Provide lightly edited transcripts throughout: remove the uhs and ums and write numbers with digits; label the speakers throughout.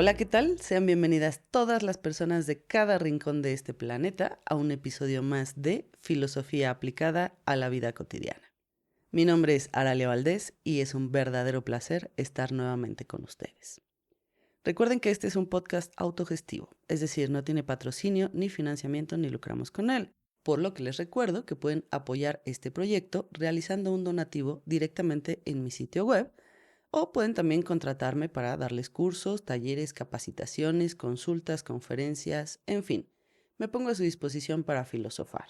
Speaker 1: Hola, ¿qué tal? Sean bienvenidas todas las personas de cada rincón de este planeta a un episodio más de Filosofía aplicada a la vida cotidiana. Mi nombre es Aralia Valdés y es un verdadero placer estar nuevamente con ustedes. Recuerden que este es un podcast autogestivo, es decir, no tiene patrocinio ni financiamiento ni lucramos con él, por lo que les recuerdo que pueden apoyar este proyecto realizando un donativo directamente en mi sitio web o pueden también contratarme para darles cursos, talleres, capacitaciones, consultas, conferencias, en fin, me pongo a su disposición para filosofar.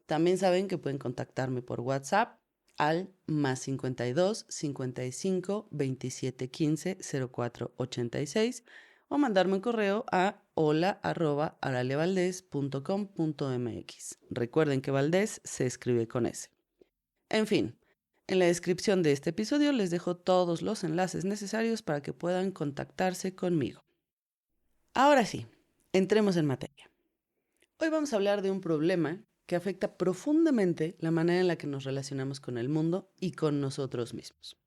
Speaker 1: También saben que pueden contactarme por WhatsApp al +52 55 27 15 04 86 o mandarme un correo a hola@aralevaldez.com.mx. Recuerden que Valdés se escribe con S. En fin, en la descripción de este episodio les dejo todos los enlaces necesarios para que puedan contactarse conmigo. Ahora sí, entremos en materia. Hoy vamos a hablar de un problema que afecta profundamente la manera en la que nos relacionamos con el mundo y con nosotros mismos.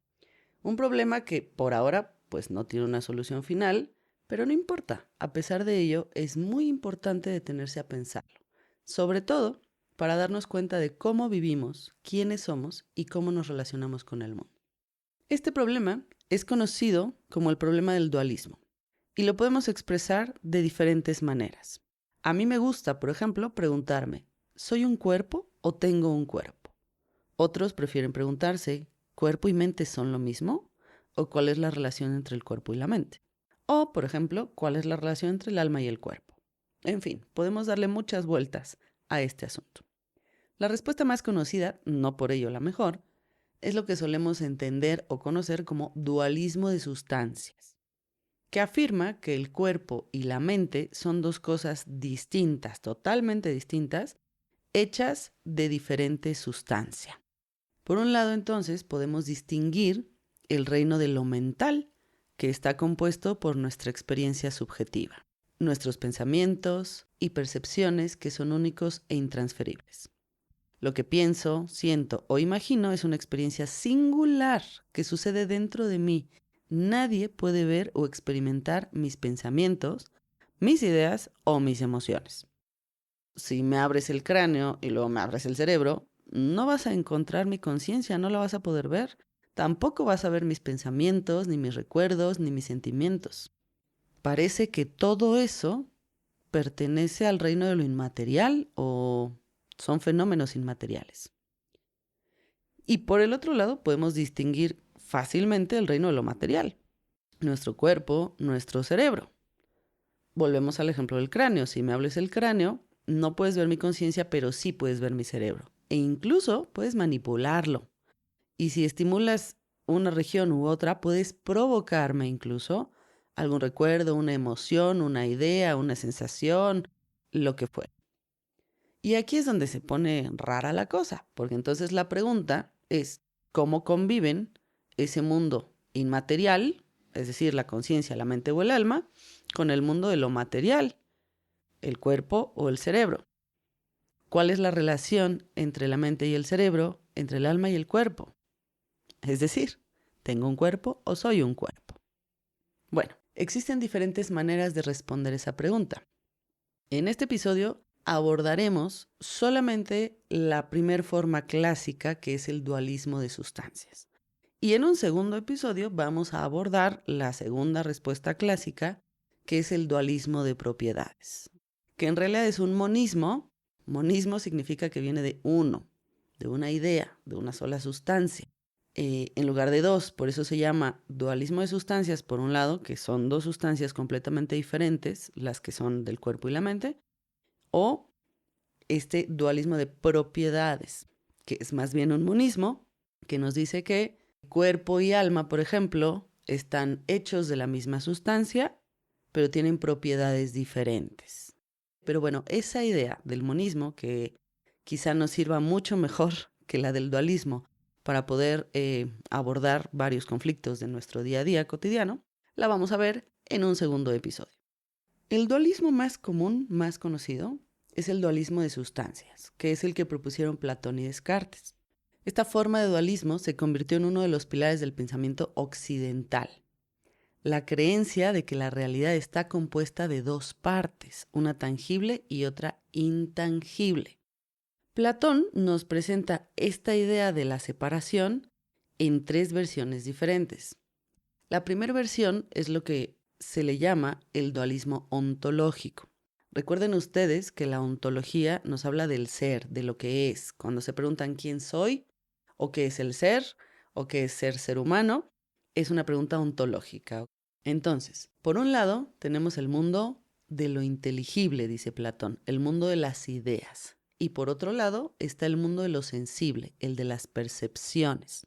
Speaker 1: Un problema que por ahora pues no tiene una solución final, pero no importa. A pesar de ello, es muy importante detenerse a pensarlo. Sobre todo para darnos cuenta de cómo vivimos, quiénes somos y cómo nos relacionamos con el mundo. Este problema es conocido como el problema del dualismo y lo podemos expresar de diferentes maneras. A mí me gusta, por ejemplo, preguntarme, ¿soy un cuerpo o tengo un cuerpo? Otros prefieren preguntarse, ¿cuerpo y mente son lo mismo? ¿O cuál es la relación entre el cuerpo y la mente? O, por ejemplo, ¿cuál es la relación entre el alma y el cuerpo? En fin, podemos darle muchas vueltas a este asunto. La respuesta más conocida, no por ello la mejor, es lo que solemos entender o conocer como dualismo de sustancias, que afirma que el cuerpo y la mente son dos cosas distintas, totalmente distintas, hechas de diferente sustancia. Por un lado, entonces, podemos distinguir el reino de lo mental, que está compuesto por nuestra experiencia subjetiva, nuestros pensamientos y percepciones que son únicos e intransferibles. Lo que pienso, siento o imagino es una experiencia singular que sucede dentro de mí. Nadie puede ver o experimentar mis pensamientos, mis ideas o mis emociones. Si me abres el cráneo y luego me abres el cerebro, no vas a encontrar mi conciencia, no la vas a poder ver. Tampoco vas a ver mis pensamientos, ni mis recuerdos, ni mis sentimientos. Parece que todo eso pertenece al reino de lo inmaterial o son fenómenos inmateriales. Y por el otro lado podemos distinguir fácilmente el reino de lo material, nuestro cuerpo, nuestro cerebro. Volvemos al ejemplo del cráneo. Si me hables el cráneo, no puedes ver mi conciencia, pero sí puedes ver mi cerebro. E incluso puedes manipularlo. Y si estimulas una región u otra, puedes provocarme incluso algún recuerdo, una emoción, una idea, una sensación, lo que fuera. Y aquí es donde se pone rara la cosa, porque entonces la pregunta es, ¿cómo conviven ese mundo inmaterial, es decir, la conciencia, la mente o el alma, con el mundo de lo material, el cuerpo o el cerebro? ¿Cuál es la relación entre la mente y el cerebro, entre el alma y el cuerpo? Es decir, ¿tengo un cuerpo o soy un cuerpo? Bueno, existen diferentes maneras de responder esa pregunta. En este episodio abordaremos solamente la primera forma clásica, que es el dualismo de sustancias. Y en un segundo episodio vamos a abordar la segunda respuesta clásica, que es el dualismo de propiedades, que en realidad es un monismo. Monismo significa que viene de uno, de una idea, de una sola sustancia, en lugar de dos. Por eso se llama dualismo de sustancias, por un lado, que son dos sustancias completamente diferentes, las que son del cuerpo y la mente, o este dualismo de propiedades, que es más bien un monismo, que nos dice que cuerpo y alma, por ejemplo, están hechos de la misma sustancia, pero tienen propiedades diferentes. Pero bueno, esa idea del monismo, que quizá nos sirva mucho mejor que la del dualismo para poder abordar varios conflictos de nuestro día a día cotidiano, la vamos a ver en un segundo episodio. El dualismo más común, más conocido, es el dualismo de sustancias, que es el que propusieron Platón y Descartes. Esta forma de dualismo se convirtió en uno de los pilares del pensamiento occidental. la creencia de que la realidad está compuesta de dos partes, una tangible y otra intangible. Platón nos presenta esta idea de la separación en tres versiones diferentes. La primera versión es lo que se le llama el dualismo ontológico. Recuerden ustedes que la ontología nos habla del ser, de lo que es. Cuando se preguntan quién soy, o qué es el ser, o qué es ser humano, es una pregunta ontológica. Entonces, por un lado, tenemos el mundo de lo inteligible, dice Platón, el mundo de las ideas. Y por otro lado, está el mundo de lo sensible, el de las percepciones.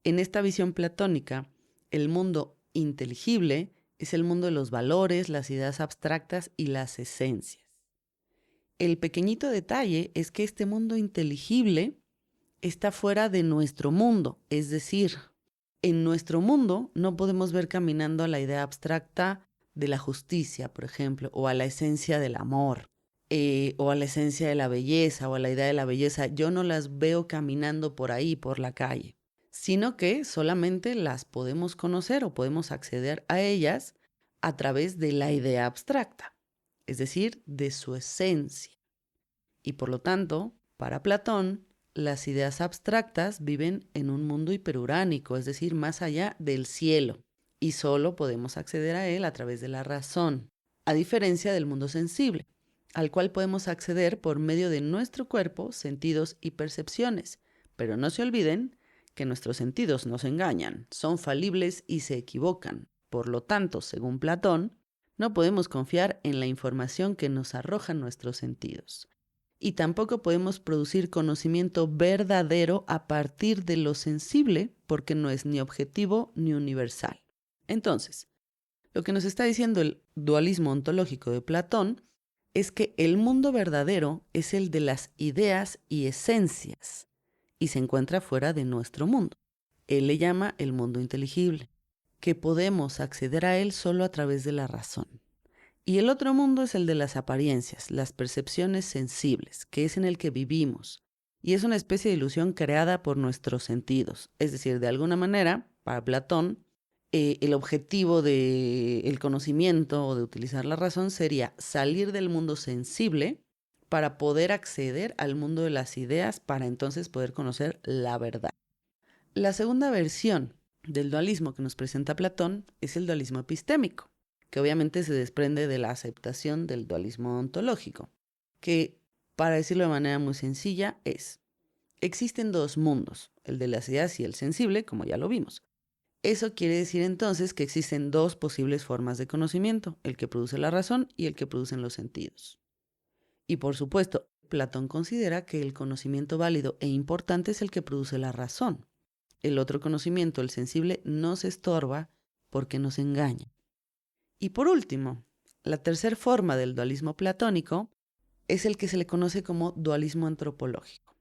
Speaker 1: En esta visión platónica, el mundo inteligible es el mundo de los valores, las ideas abstractas y las esencias. El pequeñito detalle es que este mundo inteligible está fuera de nuestro mundo, es decir, en nuestro mundo no podemos ver caminando a la idea abstracta de la justicia, por ejemplo, o a la esencia del amor, o a la esencia de la belleza, o a la idea de la belleza. Yo no las veo caminando por ahí, por la calle, sino que solamente las podemos conocer o podemos acceder a ellas a través de la idea abstracta, es decir, de su esencia. Y por lo tanto, para Platón, las ideas abstractas viven en un mundo hiperuránico, es decir, más allá del cielo, y solo podemos acceder a él a través de la razón, a diferencia del mundo sensible, al cual podemos acceder por medio de nuestro cuerpo, sentidos y percepciones. Pero no se olviden que nuestros sentidos nos engañan, son falibles y se equivocan. Por lo tanto, según Platón, no podemos confiar en la información que nos arrojan nuestros sentidos. Y tampoco podemos producir conocimiento verdadero a partir de lo sensible porque no es ni objetivo ni universal. Entonces, lo que nos está diciendo el dualismo ontológico de Platón es que el mundo verdadero es el de las ideas y esencias y se encuentra fuera de nuestro mundo. Él le llama el mundo inteligible, que podemos acceder a él solo a través de la razón. Y el otro mundo es el de las apariencias, las percepciones sensibles, que es en el que vivimos. Y es una especie de ilusión creada por nuestros sentidos. Es decir, de alguna manera, para Platón, el objetivo del conocimiento o de utilizar la razón sería salir del mundo sensible para poder acceder al mundo de las ideas, para entonces poder conocer la verdad. La segunda versión del dualismo que nos presenta Platón es el dualismo epistémico, que obviamente se desprende de la aceptación del dualismo ontológico, que, para decirlo de manera muy sencilla, existen dos mundos, el de las ideas y el sensible, como ya lo vimos. Eso quiere decir entonces que existen dos posibles formas de conocimiento, el que produce la razón y el que producen los sentidos. Y por supuesto, Platón considera que el conocimiento válido e importante es el que produce la razón. El otro conocimiento, el sensible, nos estorba porque nos engaña. Y por último, la tercera forma del dualismo platónico es el que se le conoce como dualismo antropológico,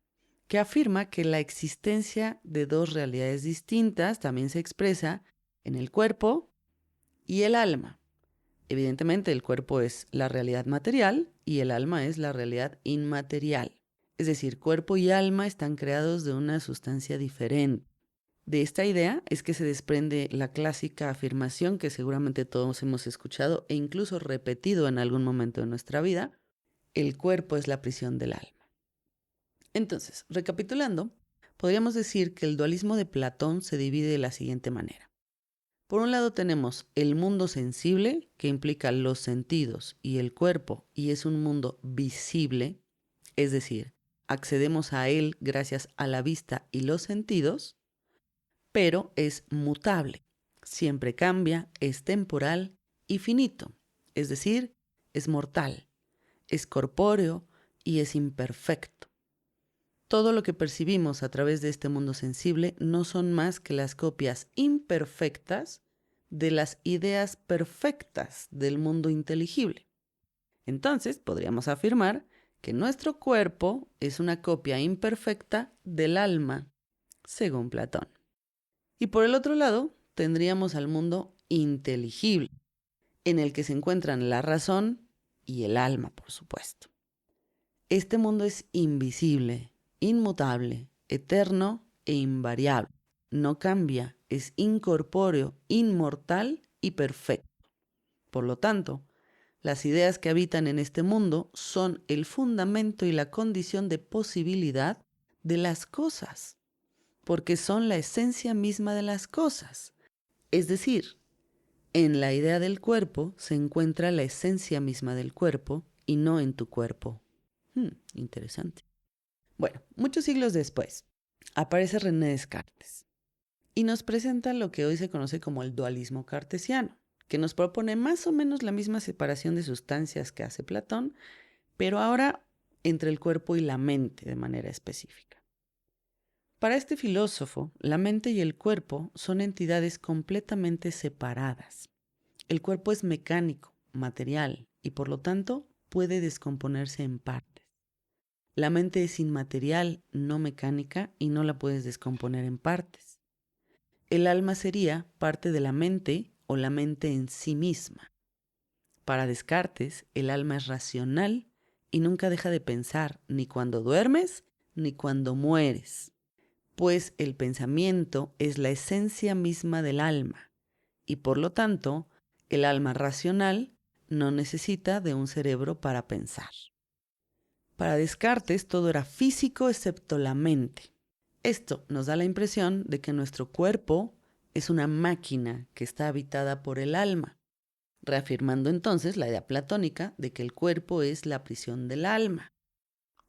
Speaker 1: que afirma que la existencia de dos realidades distintas también se expresa en el cuerpo y el alma. Evidentemente, el cuerpo es la realidad material y el alma es la realidad inmaterial. Es decir, cuerpo y alma están creados de una sustancia diferente. De esta idea es que se desprende la clásica afirmación que seguramente todos hemos escuchado e incluso repetido en algún momento de nuestra vida: el cuerpo es la prisión del alma. Entonces, recapitulando, podríamos decir que el dualismo de Platón se divide de la siguiente manera. Por un lado tenemos el mundo sensible, que implica los sentidos y el cuerpo, y es un mundo visible, es decir, accedemos a él gracias a la vista y los sentidos, pero es mutable, siempre cambia, es temporal y finito, es decir, es mortal, es corpóreo y es imperfecto. Todo lo que percibimos a través de este mundo sensible no son más que las copias imperfectas de las ideas perfectas del mundo inteligible. Entonces, podríamos afirmar que nuestro cuerpo es una copia imperfecta del alma, según Platón. Y por el otro lado, tendríamos al mundo inteligible, en el que se encuentran la razón y el alma, por supuesto. Este mundo es invisible, inmutable, eterno e invariable. No cambia, es incorpóreo, inmortal y perfecto. Por lo tanto, las ideas que habitan en este mundo son el fundamento y la condición de posibilidad de las cosas, porque son la esencia misma de las cosas. Es decir, en la idea del cuerpo se encuentra la esencia misma del cuerpo y no en tu cuerpo. Interesante. Bueno, muchos siglos después, aparece René Descartes y nos presenta lo que hoy se conoce como el dualismo cartesiano, que nos propone más o menos la misma separación de sustancias que hace Platón, pero ahora entre el cuerpo y la mente de manera específica. Para este filósofo, la mente y el cuerpo son entidades completamente separadas. El cuerpo es mecánico, material, y por lo tanto puede descomponerse en partes. La mente es inmaterial, no mecánica, y no la puedes descomponer en partes. El alma sería parte de la mente o la mente en sí misma. Para Descartes, el alma es racional y nunca deja de pensar, ni cuando duermes ni cuando mueres, pues el pensamiento es la esencia misma del alma y por lo tanto, el alma racional no necesita de un cerebro para pensar. Para Descartes todo era físico excepto la mente. Esto nos da la impresión de que nuestro cuerpo es una máquina que está habitada por el alma, reafirmando entonces la idea platónica de que el cuerpo es la prisión del alma.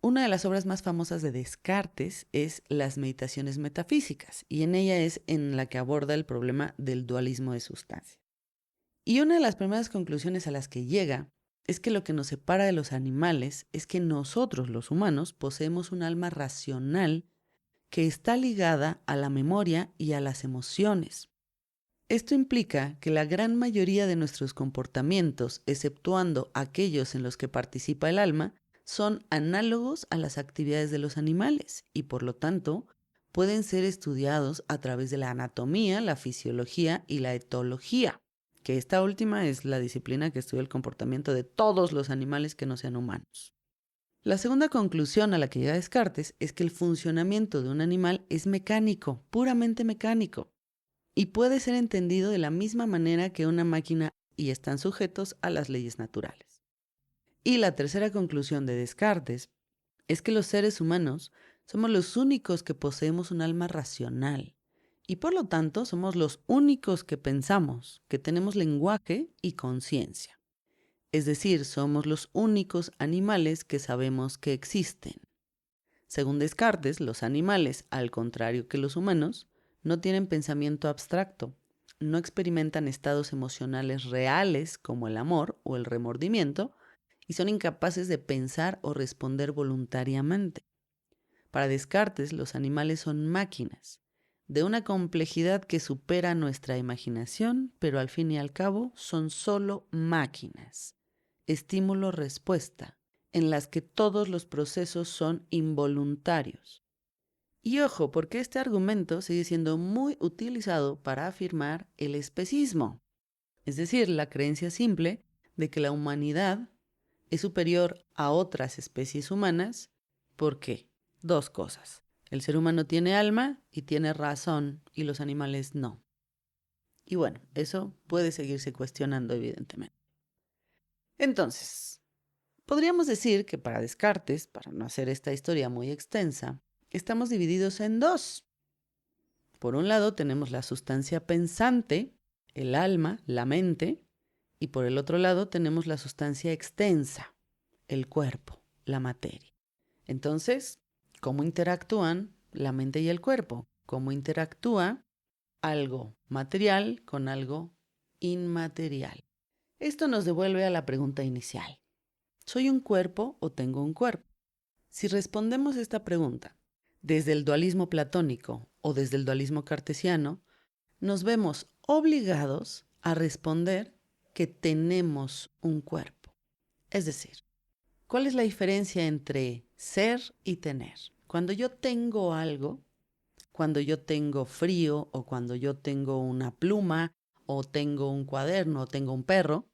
Speaker 1: Una de las obras más famosas de Descartes es Las Meditaciones Metafísicas, y en ella es en la que aborda el problema del dualismo de sustancias. Y una de las primeras conclusiones a las que llega es que lo que nos separa de los animales es que nosotros, los humanos, poseemos un alma racional que está ligada a la memoria y a las emociones. Esto implica que la gran mayoría de nuestros comportamientos, exceptuando aquellos en los que participa el alma, son análogos a las actividades de los animales y por lo tanto pueden ser estudiados a través de la anatomía, la fisiología y la etología, que esta última es la disciplina que estudia el comportamiento de todos los animales que no sean humanos. La segunda conclusión a la que llega Descartes es que el funcionamiento de un animal es mecánico, puramente mecánico, y puede ser entendido de la misma manera que una máquina y están sujetos a las leyes naturales. Y la tercera conclusión de Descartes es que los seres humanos somos los únicos que poseemos un alma racional y por lo tanto somos los únicos que pensamos, que tenemos lenguaje y conciencia. Es decir, somos los únicos animales que sabemos que existen. Según Descartes, los animales, al contrario que los humanos, no tienen pensamiento abstracto, no experimentan estados emocionales reales como el amor o el remordimiento y son incapaces de pensar o responder voluntariamente. Para Descartes, los animales son máquinas, de una complejidad que supera nuestra imaginación, pero al fin y al cabo son solo máquinas. Estímulo-respuesta, en las que todos los procesos son involuntarios. Y ojo, porque este argumento sigue siendo muy utilizado para afirmar el especismo, es decir, la creencia simple de que la humanidad es superior a otras especies humanas. ¿Por qué? Dos cosas. El ser humano tiene alma y tiene razón y los animales no. Y bueno, eso puede seguirse cuestionando evidentemente. Entonces, podríamos decir que para Descartes, para no hacer esta historia muy extensa, estamos divididos en dos. Por un lado tenemos la sustancia pensante, el alma, la mente, y por el otro lado tenemos la sustancia extensa, el cuerpo, la materia. Entonces, ¿cómo interactúan la mente y el cuerpo? ¿Cómo interactúa algo material con algo inmaterial? Esto nos devuelve a la pregunta inicial. ¿Soy un cuerpo o tengo un cuerpo? Si respondemos esta pregunta desde el dualismo platónico o desde el dualismo cartesiano, nos vemos obligados a responder que tenemos un cuerpo. Es decir, ¿cuál es la diferencia entre ser y tener? Cuando yo tengo algo, cuando yo tengo frío o cuando yo tengo una pluma o tengo un cuaderno o tengo un perro,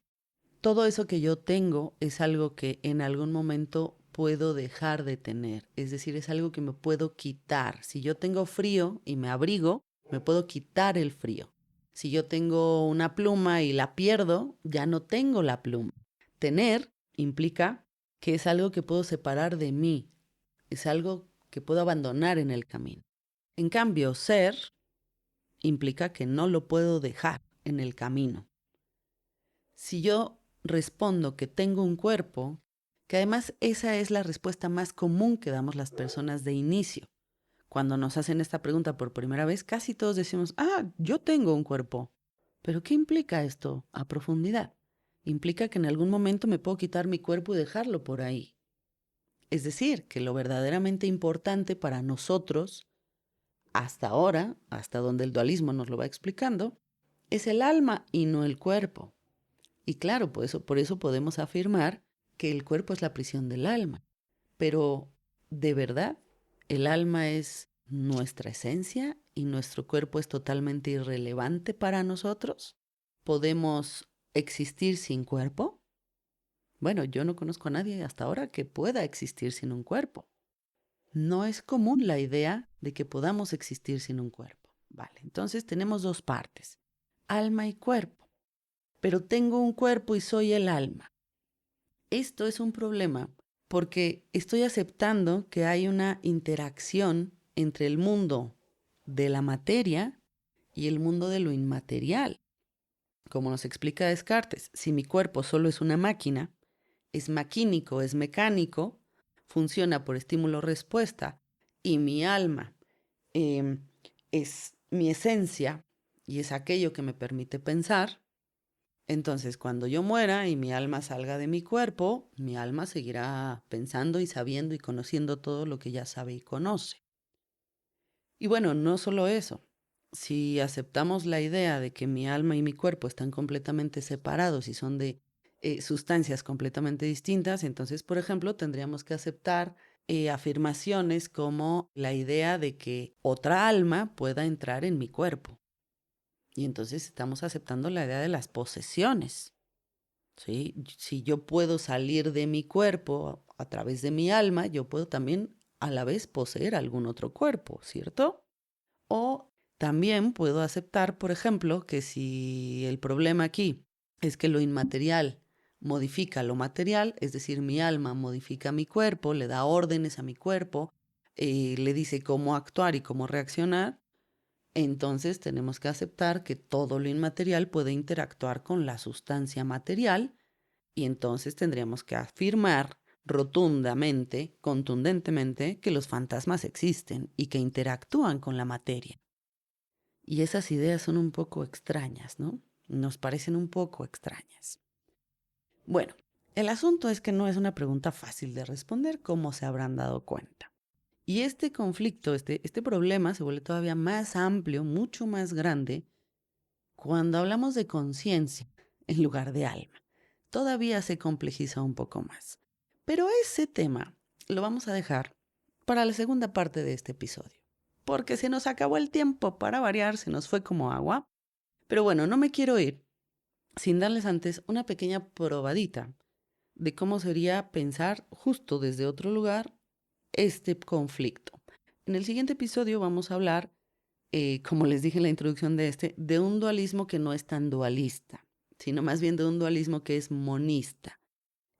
Speaker 1: todo eso que yo tengo es algo que en algún momento puedo dejar de tener. Es decir, es algo que me puedo quitar. Si yo tengo frío y me abrigo, me puedo quitar el frío. Si yo tengo una pluma y la pierdo, ya no tengo la pluma. Tener implica que es algo que puedo separar de mí, es algo que puedo abandonar en el camino. En cambio, ser implica que no lo puedo dejar en el camino. Si yo respondo que tengo un cuerpo, que además esa es la respuesta más común que damos las personas de inicio. Cuando nos hacen esta pregunta por primera vez, casi todos decimos, yo tengo un cuerpo. ¿Pero qué implica esto a profundidad? Implica que en algún momento me puedo quitar mi cuerpo y dejarlo por ahí. Es decir, que lo verdaderamente importante para nosotros, hasta ahora, hasta donde el dualismo nos lo va explicando, es el alma y no el cuerpo. Y claro, por eso podemos afirmar que el cuerpo es la prisión del alma. Pero, ¿de verdad el alma es nuestra esencia y nuestro cuerpo es totalmente irrelevante para nosotros? ¿Podemos existir sin cuerpo? Bueno, yo no conozco a nadie hasta ahora que pueda existir sin un cuerpo. No es común la idea de que podamos existir sin un cuerpo. Vale, entonces tenemos dos partes, alma y cuerpo. Pero tengo un cuerpo y soy el alma. Esto es un problema porque estoy aceptando que hay una interacción entre el mundo de la materia y el mundo de lo inmaterial. Como nos explica Descartes, si mi cuerpo solo es una máquina, es maquínico, es mecánico, funciona por estímulo-respuesta, y mi alma es mi esencia y es aquello que me permite pensar, entonces cuando yo muera y mi alma salga de mi cuerpo, mi alma seguirá pensando y sabiendo y conociendo todo lo que ya sabe y conoce. Y bueno, no solo eso. Si aceptamos la idea de que mi alma y mi cuerpo están completamente separados y son de sustancias completamente distintas, entonces, por ejemplo, tendríamos que aceptar afirmaciones como la idea de que otra alma pueda entrar en mi cuerpo. Y entonces estamos aceptando la idea de las posesiones. ¿Sí? Si yo puedo salir de mi cuerpo a través de mi alma, yo puedo también a la vez poseer algún otro cuerpo, ¿cierto? O también puedo aceptar, por ejemplo, que si el problema aquí es que lo inmaterial modifica lo material, es decir, mi alma modifica mi cuerpo, le da órdenes a mi cuerpo, le dice cómo actuar y cómo reaccionar, entonces tenemos que aceptar que todo lo inmaterial puede interactuar con la sustancia material y entonces tendríamos que afirmar rotundamente, contundentemente, que los fantasmas existen y que interactúan con la materia. Y esas ideas son un poco extrañas, ¿no? Nos parecen un poco extrañas. Bueno, el asunto es que no es una pregunta fácil de responder, como se habrán dado cuenta. Y este conflicto, este problema se vuelve todavía más amplio, mucho más grande, cuando hablamos de conciencia en lugar de alma. Todavía se complejiza un poco más. Pero ese tema lo vamos a dejar para la segunda parte de este episodio, porque se nos acabó el tiempo, para variar, se nos fue como agua. Pero bueno, no me quiero ir sin darles antes una pequeña probadita de cómo sería pensar justo desde otro lugar este conflicto. En el siguiente episodio vamos a hablar, como les dije en la introducción de un dualismo que no es tan dualista, sino más bien de un dualismo que es monista.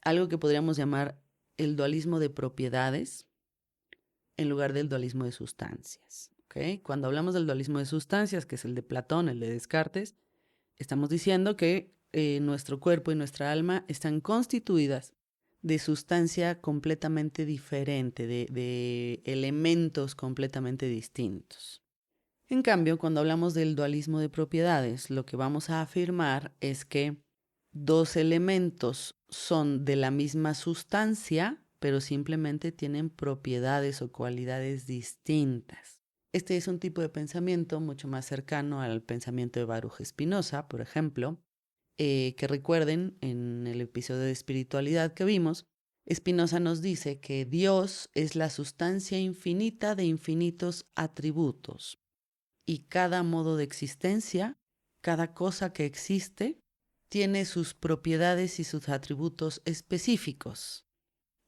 Speaker 1: Algo que podríamos llamar el dualismo de propiedades en lugar del dualismo de sustancias. ¿Okay? Cuando hablamos del dualismo de sustancias, que es el de Platón, el de Descartes, estamos diciendo que nuestro cuerpo y nuestra alma están constituidas de sustancia completamente diferente, de elementos completamente distintos. En cambio, cuando hablamos del dualismo de propiedades, lo que vamos a afirmar es que dos elementos son de la misma sustancia, pero simplemente tienen propiedades o cualidades distintas. Este es un tipo de pensamiento mucho más cercano al pensamiento de Baruch Spinoza, por ejemplo, que recuerden en el episodio de espiritualidad que vimos, Spinoza nos dice que Dios es la sustancia infinita de infinitos atributos y cada modo de existencia, cada cosa que existe, tiene sus propiedades y sus atributos específicos,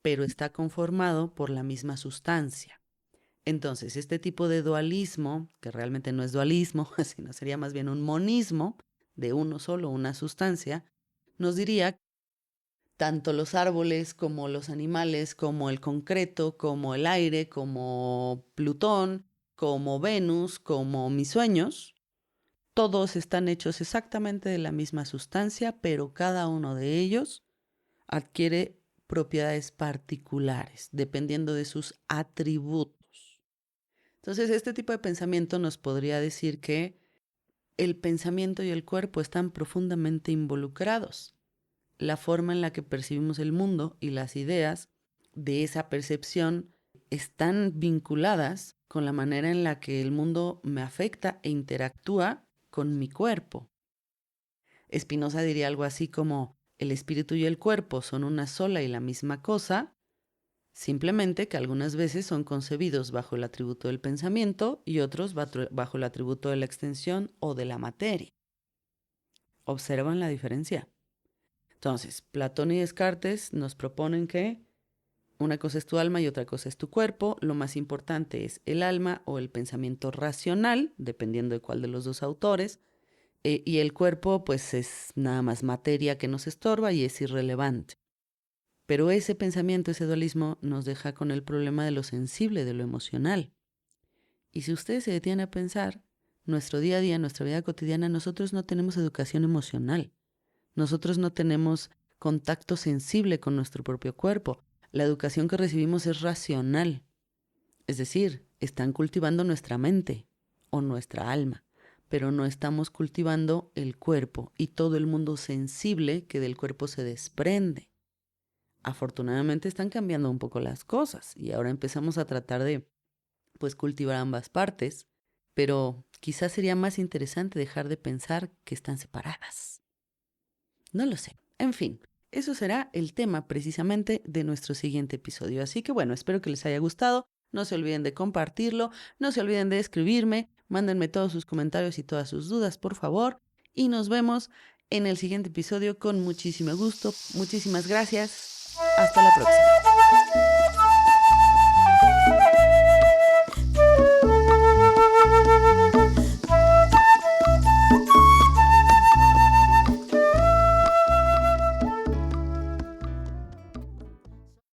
Speaker 1: pero está conformado por la misma sustancia. Entonces, este tipo de dualismo, que realmente no es dualismo, sino sería más bien un monismo de uno solo, una sustancia, nos diría tanto los árboles como los animales, como el concreto, como el aire, como Plutón, como Venus, como mis sueños, todos están hechos exactamente de la misma sustancia, pero cada uno de ellos adquiere propiedades particulares, dependiendo de sus atributos. Entonces, este tipo de pensamiento nos podría decir que el pensamiento y el cuerpo están profundamente involucrados. La forma en la que percibimos el mundo y las ideas de esa percepción están vinculadas con la manera en la que el mundo me afecta e interactúa con mi cuerpo. Spinoza diría algo así como: el espíritu y el cuerpo son una sola y la misma cosa, simplemente que algunas veces son concebidos bajo el atributo del pensamiento y otros bajo el atributo de la extensión o de la materia. ¿Observan la diferencia? Entonces, Platón y Descartes nos proponen que una cosa es tu alma y otra cosa es tu cuerpo. Lo más importante es el alma o el pensamiento racional, dependiendo de cuál de los dos autores. Y el cuerpo, pues, es nada más materia que nos estorba y es irrelevante. Pero ese pensamiento, ese dualismo, nos deja con el problema de lo sensible, de lo emocional. Y si ustedes se detienen a pensar, nuestro día a día, nuestra vida cotidiana, nosotros no tenemos educación emocional. Nosotros no tenemos contacto sensible con nuestro propio cuerpo. La educación que recibimos es racional. Es decir, están cultivando nuestra mente o nuestra alma, pero no estamos cultivando el cuerpo y todo el mundo sensible que del cuerpo se desprende. Afortunadamente están cambiando un poco las cosas y ahora empezamos a tratar de, pues, cultivar ambas partes, pero quizás sería más interesante dejar de pensar que están separadas. No lo sé. En fin, eso será el tema precisamente de nuestro siguiente episodio. Así que bueno, espero que les haya gustado. No se olviden de compartirlo, no se olviden de escribirme, mándenme todos sus comentarios y todas sus dudas, por favor. Y nos vemos en el siguiente episodio con muchísimo gusto. Muchísimas gracias. Hasta la próxima.